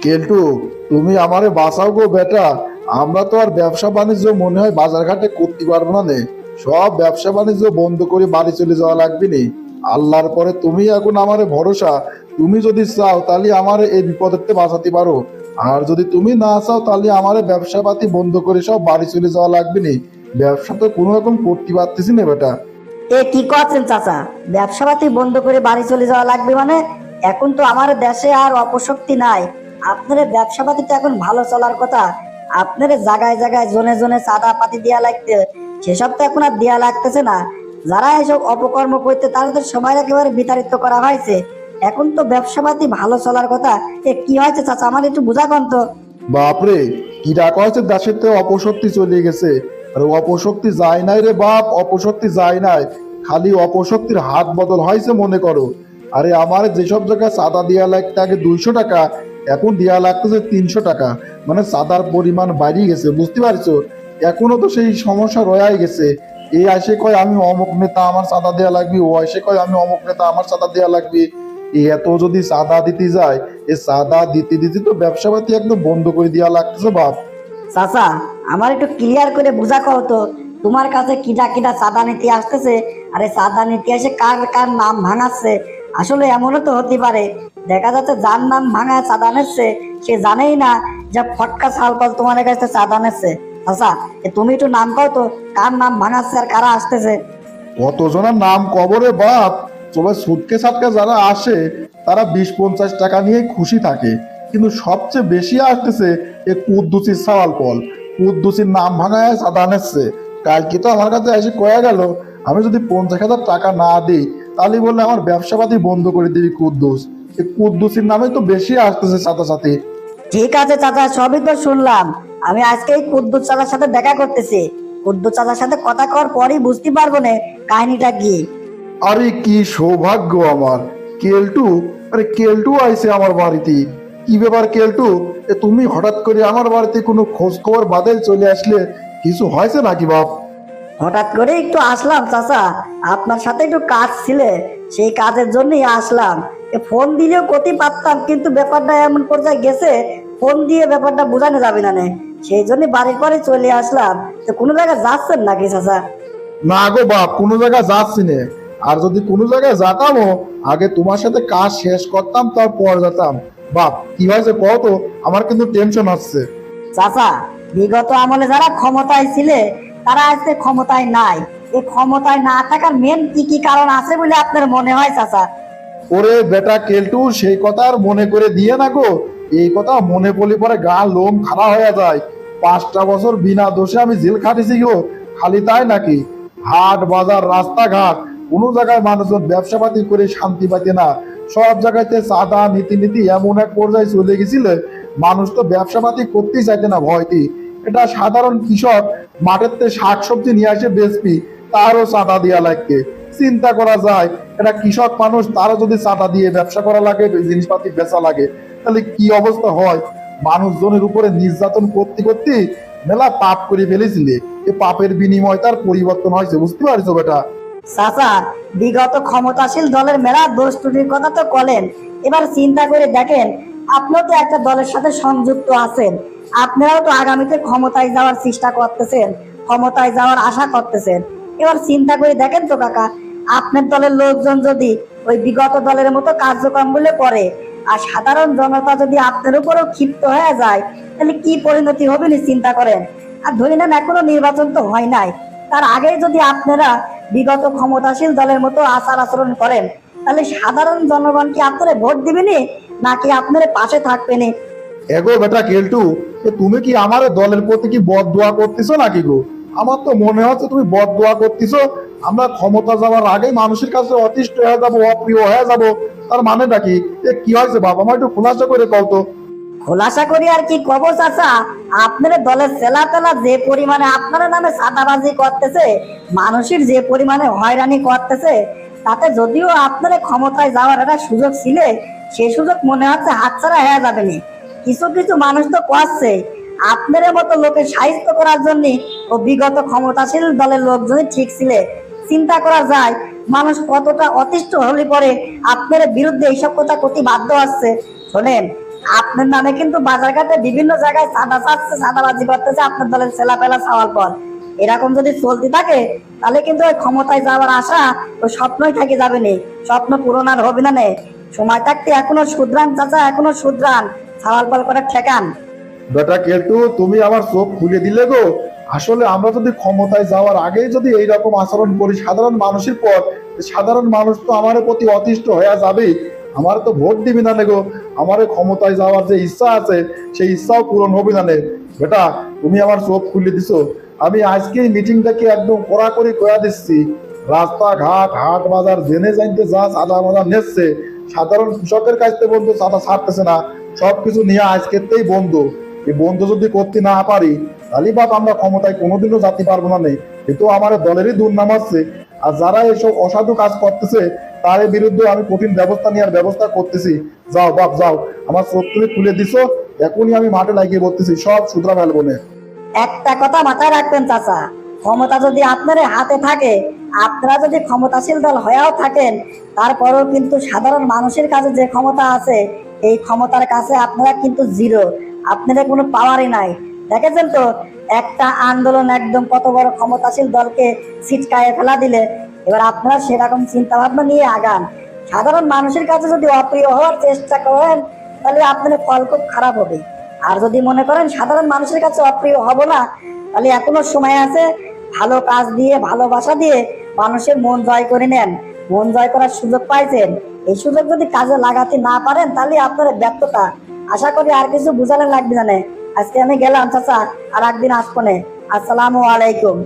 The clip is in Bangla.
কেলটু, তুমি আমারে বাঁচাও গো বেটা। আমরা তো আর ব্যবসা বাণিজ্য মনে হয় বাজার ঘাটে করতে পারবো না নে। সব ব্যবসা বাণিজ্য বন্ধ করে বাড়ি চলে যাওয়া লাগবে নি। আল্লাহর পরে তুমি এখন আমারে ভরসা। তুমি যদি চাও তাহলে আমারে এই বিপদের থেকে বাঁচাতে পারো। আর যদি তুমি না চাও তাহলে আমারে ব্যবসা পাতি বন্ধ করে সব বাড়ি চলে যাওয়া লাগবে নি। ব্যবসা তো কোনো রকম করতে পারতেছি না বেটা। এ কি করছেন চাচা? ব্যবসা পাতি বন্ধ করে বাড়ি চলে যাওয়া লাগবে মানে? এখন তো আমার দেশে আর অপশক্তি নাই। আপনার ব্যবসা পাতি তো এখন ভালো চলার কথা। আপনার জায়গায় জায়গায় জনে জনে চাঁদা পাতি দেয়া লাগতে, সেসব তো এখন আর দেয়া লাগতেছে না। যারা এসব অপকর্ম করতে তাদের সময় একেবারে বিতাড়িত করা হয়েছে। এখন তো ব্যবসা পাতি ভালো চলার কথা। এ কি হয়েছে চাচা, আমার একটু বুঝাবেন তো? বাপরে, কি ডাকা হয়েছে দেশের থেকে অপশক্তি চলে গেছে। আর অপশক্তি যায় নাই রে বাপ, অপশক্তি যায় নাই। খালি অপশক্তির হাত বদল হয়েছে মনে করো। আরে আমার যেসব জায়গায় চাঁদা দেওয়া লাগতে আগে 200 টাকা, এখন দেওয়া লাগতেছে 300 টাকা। মানে চাঁদার পরিমাণ বাড়িয়ে গেছে, বুঝতে পারছো? এখনো তো সেই সমস্যা রয়ে গেছে। এই আসে কয় আমি অমুক নেতা, আমার চাঁদা দেওয়া লাগবে। ও আসে কয় আমি অমুক নেতা, আমার চাঁদা দেওয়া লাগবে। এই এত যদি চাঁদা দিতে যায়, এই চাঁদা দিতে দিতে তো ব্যবসা পাতি একদম বন্ধ করে দেওয়া লাগতেছে বাপ। চাচা, আমার একটু ক্লিয়ার করে বুঝা কও তো, তোমার কাছে কিটা কিটা চাঁদা নিতে আসতেছে, আরে চাঁদা নিতে এসে কার কার নাম ভাঙাচ্ছে। আসলে এমনও তো হতে পারে, দেখা যাচ্ছে যার নাম ভাঙা চাঁদা নিচ্ছে সে জানেই না যে ফটকা সালপাল তোমার কাছে চাঁদা নিচ্ছে। চাচা, তুমি একটু নাম কও তো, কার নাম ভাঙাচ্ছে আর কারা আসতেছে। কতজনের নাম কবরে বাপ। সবাই সুটকে সাটকে যারা আসে তারা 20-50 টাকা নিয়ে খুশি থাকে। কিন্তু সবচেয়ে বেশি আসতেছে এ কুদ্দুসির সওয়াল পল। কুদ্দুসির নাম ভাঙায় সাদা নিচ্ছে। কালকে তো আমার কাছে এসে কয়ে গেল, আমি যদি 50,000 টাকা না দিই তাহলে বললে আমার ব্যবসাপাতি বন্ধ করে দিবি কুদ্দুস। এই কুদ্দুসির নামে তো বেশি আসতেছে সাথে সাথে। ঠিক আছে চাচা, সবই তো শুনলাম। আমি আজকেই কুদ্দুস চাচার সাথে দেখা করতেছি। কুদ্দুস চাচার সাথে কথা কর পরই বুঝতে পারবো না কাহিনীটা কি। আরে কি সৌভাগ্য আমার। কেলটু, আরে কেলটু আইছে আমার বাড়িতে। কি ব্যাপার কেলটু, তুমি হঠাৎ করে আমার বাড়িতে কোনো খোঁজ খবর বাদে চলে আসলে? কিছু হয়েছে নাকি বাপ? হঠাৎ করে একটু আসলাম চাচা, আপনার সাথে একটু কাজ ছিল, সেই কাজের জন্যই আসলাম। ফোন দিলেও ক্ষতি পারতাম, কিন্তু ব্যাপারটা এমন পর্যায়ে গেছে, ফোন দিয়ে ব্যাপারটা বোঝানো যাবে না। সেই জন্য বাড়ির পরে চলে আসলাম। তো কোনো জায়গায় যাচ্ছেন নাকি চাচা? না গো বাপ, কোনো জায়গায় যাচ্ছি না। আর যদি কোনো জায়গায় যেতামও, আগে তোমার সাথে কাজ শেষ করতাম তারপর যেতাম। বাপ কি হয়েছে কও তো, আমার কিন্তু টেনশন হচ্ছে। চাচা, বিগত আমলে যারা ক্ষমতায় ছিলে তারা আজকে ক্ষমতায় নাই। এই ক্ষমতায় না থাকার মেন কি কি কারণ আছে বলে আপনার মনে হয় চাচা? ওরে বেটা কেলটু, সেই কথা আর মনে করে দিয়ে না গো। এই কথা মনে পড়লে পরে গা লোম খাড়া হয়ে যায়। 5টা বছর বিনা দোষে আমি জেল খাটিছি গো। খালি তাই নাকি? হাট বাজার রাস্তাঘাট কোনো জায়গায় মানুষজন ব্যবসা পাতি করে শান্তি পাইতে না। সব জায়গাতে চাঁদা নীতি নীতি এমন এক পর্যায়ে চলে গেছিল, মানুষ তো ব্যবসা পাতি করতেই চাইতে না ভয়তি। এটা সাধারণ কৃষক মাঠের থেকে শাকসবজি নিয়ে আসে বেচবি, তারও চাঁদা দেওয়া লাগবে। চিন্তা করা যায়, এটা কৃষক মানুষ, তারও যদি চাঁদা দিয়ে ব্যবসা করা লাগে, জিনিসপাতি বেচা লাগে, তাহলে কি অবস্থা হয়? মানুষজনের উপরে নির্যাতন করতে করতে মেলা পাপ করে ফেলেছিলে। এ পাপের বিনিময় তার পরিবর্তন হয়েছে, বুঝতে পারছো বেটা? চাচা, বিগত ক্ষমতাশীল দলের মেলা দোষ ত্রুটির কথা তো বলেন। এবার চিন্তা করে দেখেন, আপনিও তো একটা দলের সাথে সংযুক্ত আছেন। আপনারাও তো আগামীতে ক্ষমতায় যাওয়ার চেষ্টা করতেছেন, ক্ষমতায় যাওয়ার আশা করতেছেন। এবার চিন্তা করে দেখেন তো কাকা, আপনার দলের লোকজন যদি ওই বিগত দলের মতো কার্যক্রম গুলো করে, আর সাধারণ জনতা যদি আপনার উপরেও ক্ষিপ্ত হয়ে যায়, তাহলে কি পরিণতি হবে না চিন্তা করেন। আর ধরে নেন এখনো নির্বাচন তো হয় নাই, তার আগেই যদি আপনারা বিগত ক্ষমতাশীল দলের মতো আচার আচরণ করেন, তাহলে সাধারণ জনগণ কি আপনারা ভোট দিবেনি নাকি আপনারা পাশে থাকবেনি? এগো বেটা কেলটু, তুমি কি আমার দলের প্রতি কি বদ দোয়া করতেছো নাকি গো? আমার তো মনে হচ্ছে তুমি বদ দোয়া করতেছো। আমরা ক্ষমতা যাওয়ার আগে মানুষের কাছে অতিষ্ঠ হয়ে যাবো, অপ্রিয় হয়ে যাবো। তার মানেটা কি? কি হয়েছে বাবা, আমার একটু খোলাসা করে কও তো। খোলাসা করি আর কি কব চাচা, আপনার দলের চেলা তেলা যে পরিমাণে আপনার নামে চাঁদাবাজি করতেছে, মানুষের যে পরিমাণে হয়রানি করতেছে, তাতে যদিও আপনার ক্ষমতায় যাওয়ার একটা সুযোগ ছিল, সেই সুযোগ মনে হচ্ছে হাতছাড়া হয়ে যাবে না। কিছু কিছু মানুষ তো করছে আপনার মতো লোকের সাহিত্য করার জন্য। ও বিগত ক্ষমতাশীল দলের লোকজনই ঠিক ছিল। চিন্তা করা যায় মানুষ কতটা অতিষ্ঠ হলে পরে আপনার বিরুদ্ধে এইসব কথা করতে বাধ্য হচ্ছে। শোনেন, আপনার নামে কিন্তু বাজারঘাটে বিভিন্ন জায়গায় চাঁদা চাচ্ছে, চাঁদাবাজি করতেছে আপনার দলের ছেলাপেলা চাওয়ার পর। এরকম যদি চলতে থাকে তাহলে কিন্তু ওই ক্ষমতায় যাওয়ার আশা ওই স্বপ্নই থেকে যাবে নে, স্বপ্ন পূরণ আর হবে না নে। সময় থাকতে এখনো শুধরান চাচা, এখনো শুধরান, সাওয়াল পাল করে ঠেকান। বেটা কেলটু, তুমি আমার চোখ খুলে দিলে গো। আসলে আমরা যদি ক্ষমতায় যাওয়ার আগেই যদি এইরকম আচরণ করি সাধারণ মানুষের পর, সাধারণ মানুষ তো আমার প্রতি অতিষ্ঠ হয়ে যাবে। আমার তো ভোট দিবি না নে গো। আমার এই ক্ষমতায় যাওয়ার যে ইচ্ছা আছে সেই ইচ্ছাও পূরণ হবে না নে। বেটা, তুমি আমার চোখ খুলে দিছো। আমি আজকেই মিটিংটাকে একদম কড়াকড়ি করে দিচ্ছি। রাস্তাঘাট, হাট বাজার জেনে জানতে যা চাঁদা মাদা নিচ্ছে, সাধারণ কৃষকের কাছ থেকে বন্ধু চাঁদা ছাড়তেছে না, সবকিছু নিয়ে আজকেতেই বন্ধ। এই বন্ধ যদি করতে না পারি তাহলে বাপ আমরা ক্ষমতায় কোনোদিনও যেতে পারবো না নে। কিন্তু আমার দলেরই দুর্নাম আছে। আর যারা এসব অসাধু কাজ করতেছে তার বিরুদ্ধে আমি কঠিন ব্যবস্থা নেওয়ার ব্যবস্থা করতেছি। যাও বাপ যাও, আমার চোখ তুমি খুলে দিছো। এখনই আমি মাঠে লাগিয়ে বলতেছি, সব শুধরা ফেলবো না। একটা কথা মাথায় রাখবেন চাচা, ক্ষমতা যদি আপনার হাতে থাকে, আপনারা যদি ক্ষমতাশীল দল হয়েও থাকেন, তারপরেও কিন্তু সাধারণ মানুষের কাছে যে ক্ষমতা আছে এই ক্ষমতার কাছে আপনারা কিন্তু জিরো, আপনাদের কোনো পাওয়ারই নাই। দেখেছেন তো একটা আন্দোলন একদম কত বড় ক্ষমতাশীল দলকে ছিটকায়ে ফেলা দিলে। এবার আপনারা সেরকম চিন্তা ভাবনা নিয়ে আগান। সাধারণ মানুষের কাছে যদি অপ্রিয় হওয়ার চেষ্টা করেন তাহলে আপনাদের ফল খুব খারাপ হবে। আর যদি মনে করেন সাধারণ মানুষের কাছে অপ্রিয় হব না, তাহলে এখনো সময় আছে। ভালো কাজ দিয়ে, ভালোবাসা দিয়ে মানুষের মন জয় করে নেন। মন জয় করার সুযোগ পাইছেন, এই সুযোগ যদি কাজে লাগাতে না পারেন তাহলে আপনার ব্যর্থতা। আশা করি আর কিছু বুঝালেন লাগবে না। আজকে আমি গেলাম চাচা, আর একদিন আসবো নে। আসসালামু আলাইকুম।